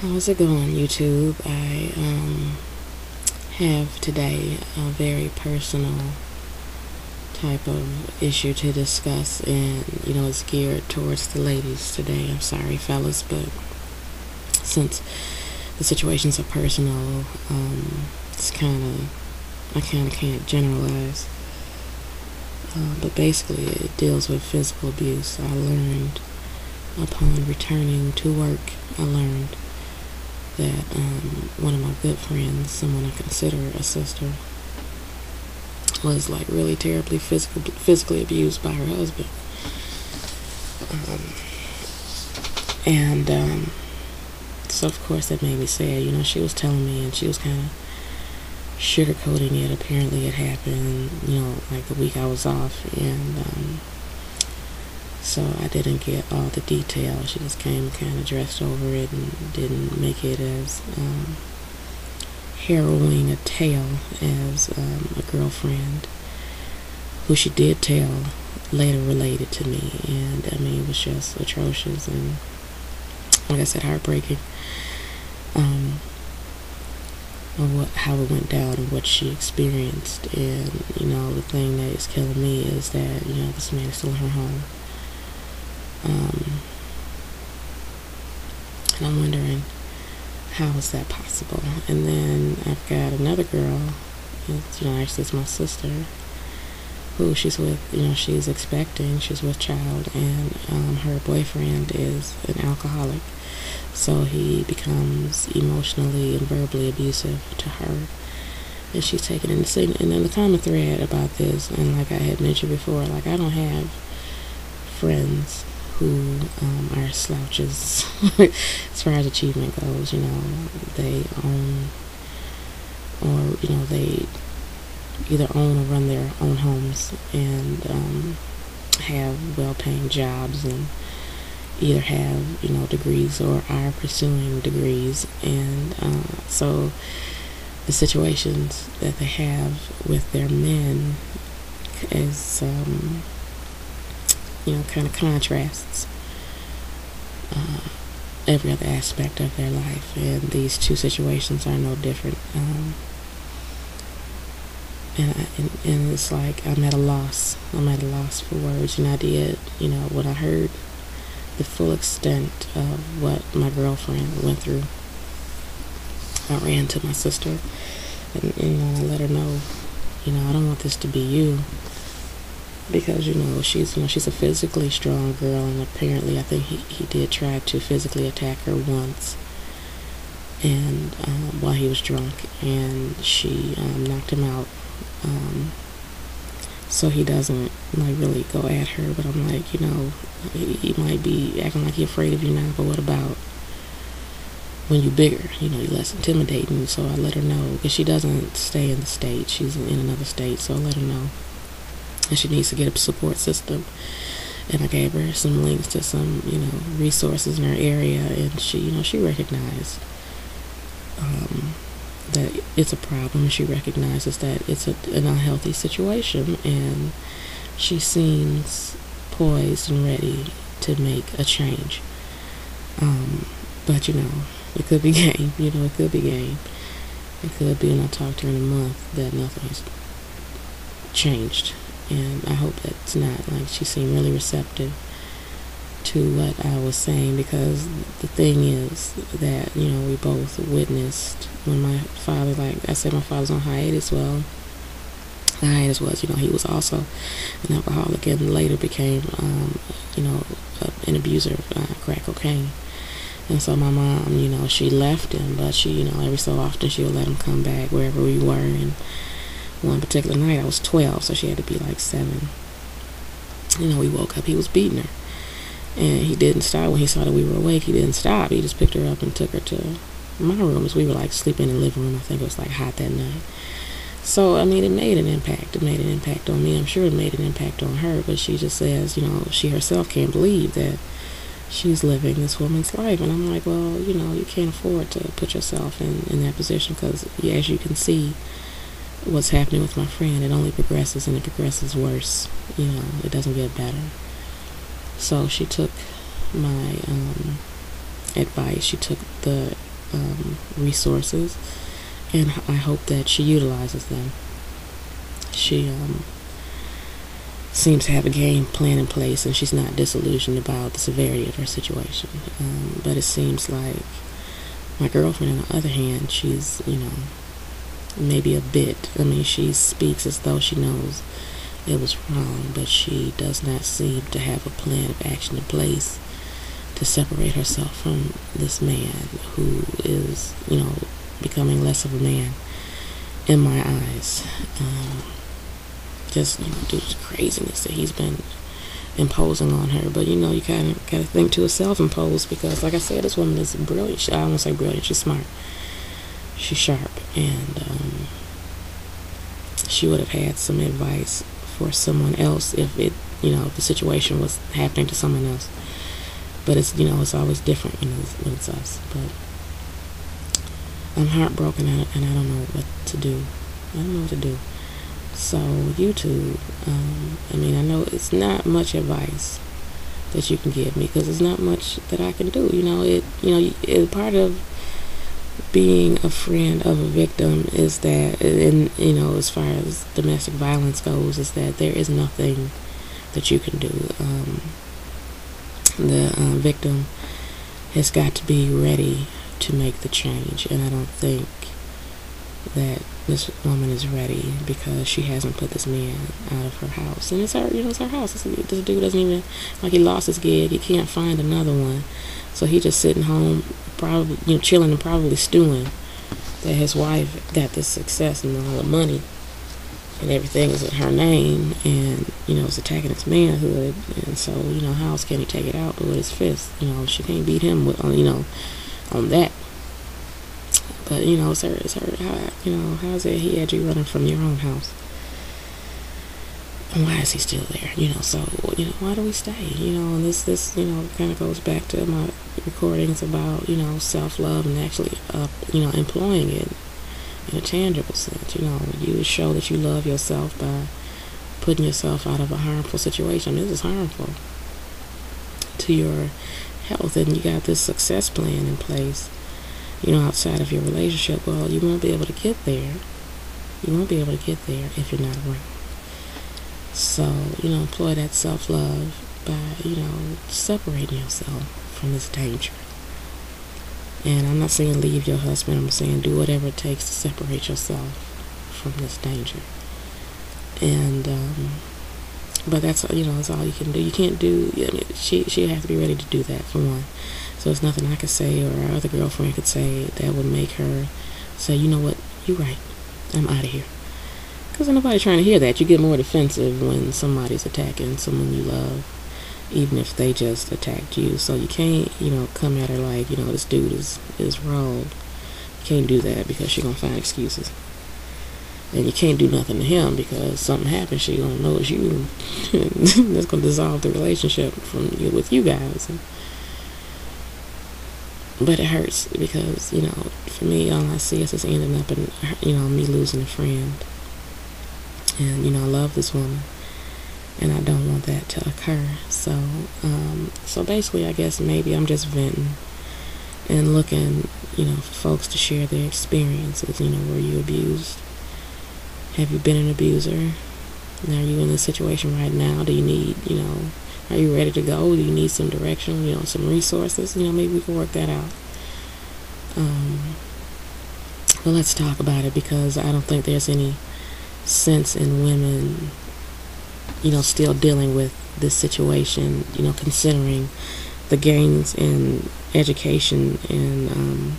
How's it going, YouTube? I have today a very personal type of issue to discuss, and it's geared towards the ladies today. I'm sorry, fellas, but since the situations are personal, I kind of can't generalize. But basically, it deals with physical abuse. I learned upon returning to work, I learned that one of my good friends, someone I consider a sister, was like really terribly physically abused by her husband. And so of course that made me sad. She was telling me, and she was kind of sugarcoating it. Apparently it happened, like the week I was off, and so I didn't get all the details. She just came kind of dressed over it and didn't make it as harrowing a tale as a girlfriend who she did tell later related to me. And I mean, it was just atrocious and, like I said, heartbreaking. Of how it went down and what she experienced. And the thing that is killing me is that this man is still in her home. And I'm wondering, how is that possible? And then I've got another girl, actually it's my sister, who she's with, she's expecting, she's with child, and her boyfriend is an alcoholic. So he becomes emotionally and verbally abusive to her. And she's taken in the and then the common thread about this, and like I had mentioned before, like I don't have friends who are slouches as far as achievement goes. They own, or they either own or run their own homes, and have well-paying jobs, and either have degrees or are pursuing degrees. And so the situations that they have with their men is kind of contrasts every other aspect of their life, and these two situations are no different. And it's like I'm at a loss for words. And I did, when I heard the full extent of what my girlfriend went through, I ran to my sister, and I let her know, I don't want this to be you. Because she's a physically strong girl, and apparently I think he did try to physically attack her once, and while he was drunk, and she knocked him out. So he doesn't really go at her, but I'm like, he might be acting like he's afraid of you now, but what about when you're bigger? You're less intimidating. So I let her know, because she doesn't stay in the state, she's in another state. So I let her know, and she needs to get a support system. And I gave her some links to some, resources in her area, and she recognized that it's a problem, and she recognizes that it's an unhealthy situation, and she seems poised and ready to make a change. But it could be game. It could be game. It could be, and I'll talk to her in a month, that nothing's changed. And I hope that's not, like, she seemed really receptive to what I was saying, because the thing is that, we both witnessed when my father, like I said, my father's on hiatus. Well, the hiatus was, he was also an alcoholic, and later became, an abuser of crack cocaine. And so my mom, she left him, but she, every so often she would let him come back wherever we were. And one particular night I was 12, so she had to be like 7. We woke up, he was beating her. And he didn't stop. When he saw that we were awake, he didn't stop. He just picked her up and took her to my room, as we were like sleeping in the living room. I think it was like hot that night. So, I mean, it made an impact. It made an impact on me. I'm sure it made an impact on her, but she just says, she herself can't believe that she's living this woman's life. And I'm like, well, you can't afford to put yourself in that position, because as you can see what's happening with my friend, it only progresses, and it progresses worse. It doesn't get better. So she took my advice. She took the resources, and I hope that she utilizes them. She seems to have a game plan in place, and she's not disillusioned about the severity of her situation. But it seems like my girlfriend, on the other hand, she's, maybe a bit. I mean, she speaks as though she knows it was wrong, but she does not seem to have a plan of action in place to separate herself from this man who is, becoming less of a man in my eyes. Just, due to the craziness that he's been imposing on her. But, you kind of got to think to herself imposed, because, like I said, this woman is brilliant. I won't say brilliant, she's smart. She's sharp, and she would have had some advice for someone else if it, if the situation was happening to someone else. But it's, it's always different, when it's us. But I'm heartbroken, and I don't know what to do. So YouTube, I know it's not much advice that you can give me, because there's not much that I can do. It part of being a friend of a victim is that, and as far as domestic violence goes, is that there is nothing that you can do. The victim has got to be ready to make the change, and I don't think that this woman is ready, because she hasn't put this man out of her house. And it's her, it's her house. This dude doesn't even, he lost his gig. He can't find another one. So he just sitting home, probably, chilling and probably stewing that his wife got this success and all the money and everything is in her name, and, it's attacking his manhood. And so, how else can he take it out but with his fist? She can't beat him with, on that. But, it's her, how's it he had you running from your own house? And why is he still there? So, why do we stay? And this kind of goes back to my recordings about, self-love, and actually, employing it in a tangible sense. You show that you love yourself by putting yourself out of a harmful situation. This is harmful to your health, and you got this success plan in place, outside of your relationship. Well, you won't be able to get there. You won't be able to get there if you're not around. So, employ that self-love by, separating yourself from this danger. And I'm not saying leave your husband. I'm saying do whatever it takes to separate yourself from this danger. And, but that's, that's all you can do. You can't do, she has to be ready to do that, for one. So it's nothing I could say, or our other girlfriend could say, that would make her say, you know what, you're right, I'm out of here. Because nobody's trying to hear that. You get more defensive when somebody's attacking someone you love, even if they just attacked you. So you can't, come at her like, this dude is wrong. You can't do that, because she's going to find excuses. And you can't do nothing to him, because something happened, she going to know it's you. That's going to dissolve the relationship with you guys. But it hurts, because, for me, all I see is this ending up in, me losing a friend. And, I love this woman, and I don't want that to occur. So, so basically, I guess maybe I'm just venting and looking, for folks to share their experiences. Were you abused? Have you been an abuser? Are you in this situation right now? Do you need, are you ready to go? Do you need some direction, some resources? Maybe we can work that out. Well, let's talk about it, because I don't think there's any sense in women, still dealing with this situation, considering the gains in education and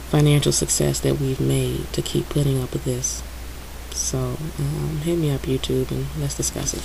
financial success that we've made, to keep putting up with this. So, hit me up, YouTube, and let's discuss it.